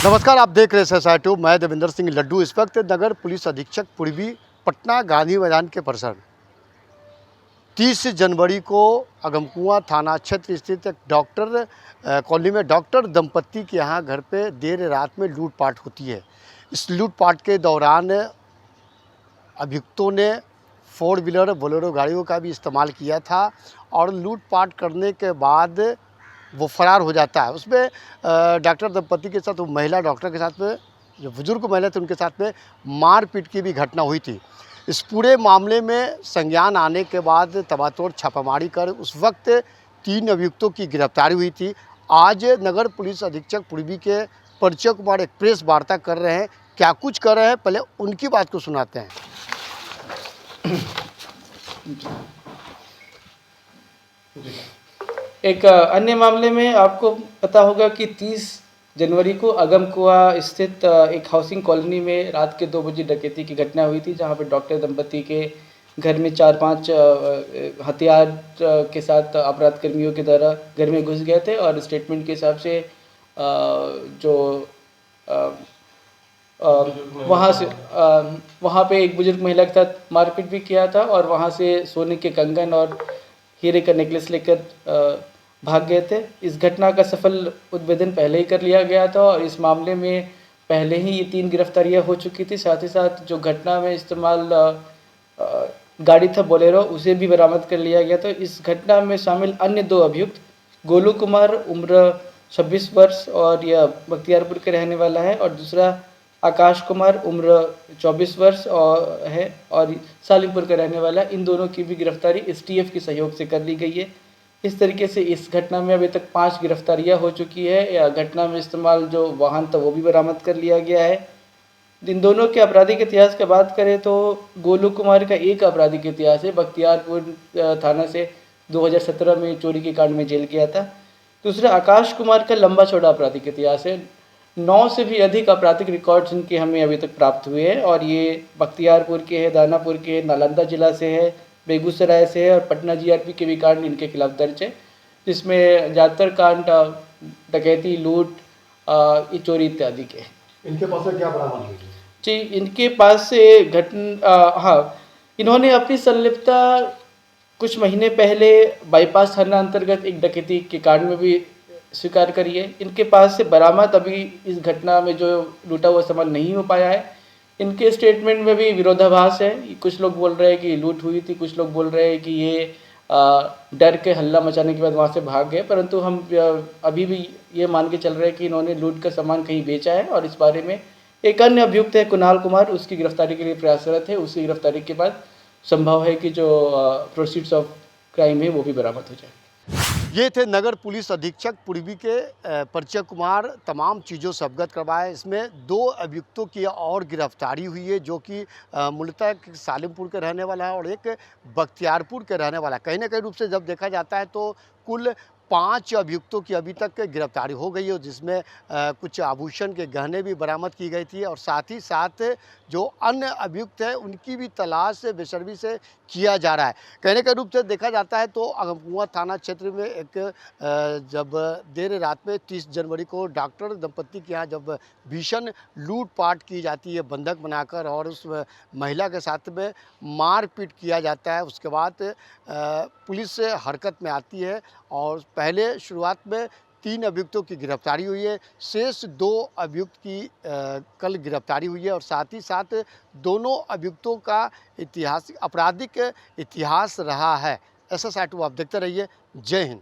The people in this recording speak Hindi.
नमस्कार, आप देख रहे हैं SSR2। मैं देवेंद्र सिंह लड्डू। इस वक्त नगर पुलिस अधीक्षक पूर्वी पटना गांधी मैदान के परिसर 30 जनवरी को अगमकुआं थाना क्षेत्र स्थित एक डॉक्टर कॉलोनी में डॉक्टर दंपत्ति के यहाँ घर पे देर रात में लूटपाट होती है। इस लूटपाट के दौरान अभियुक्तों ने 4 व्हीलर बोलेरो गाड़ियों का भी इस्तेमाल किया था और लूटपाट करने के बाद वो फरार हो जाता है। उसमें डॉक्टर दंपत्ति के साथ, वो महिला डॉक्टर के साथ में, जो बुजुर्ग महिला थे उनके साथ में मारपीट की भी घटना हुई थी। इस पूरे मामले में संज्ञान आने के बाद तबातोड़ छापामारी कर उस वक्त 3 अभियुक्तों की गिरफ्तारी हुई थी। आज नगर पुलिस अधीक्षक पूर्वी के परिचय कुमार एक प्रेस वार्ता कर रहे हैं। क्या कुछ कर रहे हैं, पहले उनकी बात को सुनाते हैं। एक अन्य मामले में आपको पता होगा कि 30 जनवरी को अगमकुआं स्थित एक हाउसिंग कॉलोनी में रात के 2 बजे डकैती की घटना हुई थी, जहां पर डॉक्टर दंपति के घर में 4-5 हथियार के साथ अपराध कर्मियों के द्वारा घर में घुस गए थे और स्टेटमेंट के हिसाब से वहाँ पे एक बुजुर्ग महिला के साथ मारपीट भी किया था और वहाँ से सोने के कंगन और हीरे का नेकलेस लेकर भाग गए थे। इस घटना का सफल उद्भेदन पहले ही कर लिया गया था और इस मामले में पहले ही ये 3 गिरफ्तारियां हो चुकी थी। साथ ही साथ जो घटना में इस्तेमाल गाड़ी था बोलेरो, उसे भी बरामद कर लिया गया था। इस घटना में शामिल अन्य 2 अभियुक्त गोलू कुमार उम्र 26 वर्ष और यह बख्तियारपुर के रहने वाला है, और दूसरा आकाश कुमार उम्र 24 वर्ष और सालिमपुर का रहने वाला। इन दोनों की भी गिरफ्तारी STF के सहयोग से कर ली गई है। इस तरीके से इस घटना में अभी तक 5 गिरफ्तारियां हो चुकी है। या घटना में इस्तेमाल जो वाहन था वो भी बरामद कर लिया गया है। इन दोनों के आपराधिक इतिहास की बात करें तो गोलू कुमार का एक आपराधिक इतिहास है, बख्तियारपुर थाना से 2017 में चोरी के कांड में जेल गया था। दूसरा आकाश कुमार का लंबा चौड़ा आपराधिक इतिहास है, 9 से भी अधिक आपराधिक रिकॉर्ड्स इनके हमें अभी तक प्राप्त हुए हैं और ये बख्तियारपुर के हैं, दानापुर के हैं, नालंदा जिला से है, बेगूसराय से है और पटना GRP के भी कांड इनके खिलाफ दर्ज है, जिसमें ज़्यादातर कांड डकैती, लूट, चोरी इत्यादि के। इनके पास से क्या बरामद हुई? जी, इनके पास से इन्होंने अपनी संलिप्तता कुछ महीने पहले बाईपास थाना अंतर्गत एक डकैती के कांड में भी स्वीकार करी है। इनके पास से बरामद अभी इस घटना में जो लूटा हुआ सामान नहीं हो पाया है। इनके स्टेटमेंट में भी विरोधाभास है। कुछ लोग बोल रहे हैं कि लूट हुई थी, कुछ लोग बोल रहे हैं कि ये डर के हल्ला मचाने के बाद वहाँ से भाग गए, परंतु हम अभी भी ये मान के चल रहे हैं कि इन्होंने लूट का सामान कहीं बेचा है। और इस बारे में एक अन्य अभियुक्त है कुणाल कुमार, उसकी गिरफ्तारी के लिए प्रयासरत है। उसकी गिरफ्तारी के बाद संभव है कि जो प्रोसीड्स ऑफ क्राइम है वो भी बरामद हो जाए। ये थे नगर पुलिस अधीक्षक पूर्वी के परिचय कुमार। तमाम चीज़ों से अवगत करवाए। इसमें 2 अभियुक्तों की और गिरफ्तारी हुई है, जो कि मूलतः सालिमपुर के रहने वाला है और एक बख्तियारपुर के रहने वाला है। कहीं ना कहीं रूप से जब देखा जाता है तो कुल 5 अभियुक्तों की अभी तक गिरफ्तारी हो गई है, जिसमें कुछ आभूषण के गहने भी बरामद की गई थी और साथ ही साथ जो अन्य अभियुक्त है उनकी भी तलाश बेसब्री से किया जा रहा है। कहने के रूप से देखा जाता है तो अगमकुआं थाना क्षेत्र में एक जब देर रात में 30 जनवरी को डॉक्टर दंपत्ति के यहाँ जब भीषण लूटपाट की जाती है बंधक बनाकर और उस महिला के साथ में मारपीट किया जाता है, उसके बाद पुलिस हरकत में आती है और पहले शुरुआत में 3 अभियुक्तों की गिरफ्तारी हुई है। शेष 2 अभियुक्त की कल गिरफ्तारी हुई है और साथ ही साथ दोनों अभियुक्तों का आपराधिक इतिहास रहा है। SSR2 आप देखते रहिए। जय हिंद।